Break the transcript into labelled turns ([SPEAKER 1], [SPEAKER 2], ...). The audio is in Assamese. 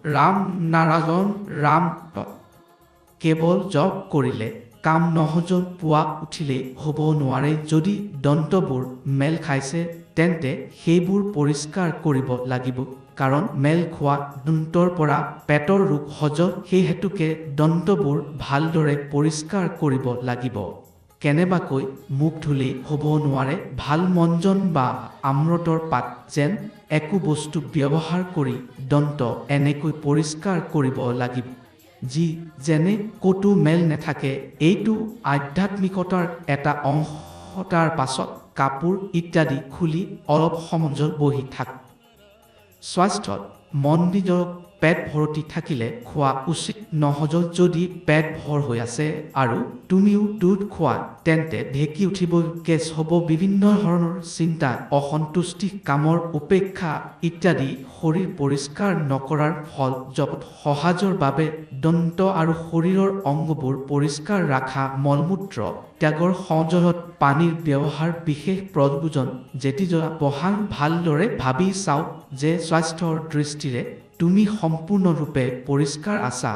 [SPEAKER 1] ৰাম নাৰায়ণ ৰাম কেৱল জপ কৰিলে কাম নহজন পুৱা উঠিলেই হ'ব নোৱাৰে। যদি দন্তবোৰ মেল খাইছে তেন্তে সেইবোৰ পৰিষ্কাৰ কৰিব লাগিব, কাৰণ মেল খোৱা দন্তৰ পৰা পেটৰ ৰোগ হজম, সেই হেতুকে দন্তবোৰ ভালদৰে পৰিষ্কাৰ কৰিব লাগিব। কেনেবাকৈ মুখ ধুলেই হ'ব নোৱাৰে। ভাল মঞ্জন বা আমৃতৰ পাত যেন একো বস্তু ব্যৱহাৰ কৰি দন্ত এনেকৈ পৰিষ্কাৰ কৰিব লাগিব যি যেনে ক'তো মেল নাথাকে। এইটো আধ্যাত্মিকতাৰ এটা অংশ। তাৰ পাছত কাপোৰ ইত্যাদি খুলি অলপ সময় বহি থাক। স্বাস্থ্যত মন নিজৰ পেট ভৰ্তি থাকিলে খোৱা উচিত নহ'ব। যদি পেট ভৰ হৈ আছে আৰু তুমিও দুধ খোৱা তেন্তে ঢেঁকি উঠিব, গেছ হ'ব, বিভিন্ন ধৰণৰ চিন্তা, অসন্তুষ্টি, কামৰ উপেক্ষা ইত্যাদি শৰীৰ পৰিষ্কাৰ নকৰাৰ ফল। জপত সহজৰ বাবে দন্ত আৰু শৰীৰৰ অংগবোৰ পৰিষ্কাৰ ৰাখা, মলমূত্ৰ ত্যাগৰ সহজত পানীৰ ব্যৱহাৰ বিশেষ প্ৰয়োজন। যেতিয়া বহাং ভালদৰে ভাবি চাওক যে স্বাস্থ্যৰ দৃষ্টিৰে তুমি সম্পূৰ্ণৰূপে পৰিষ্কাৰ আছা।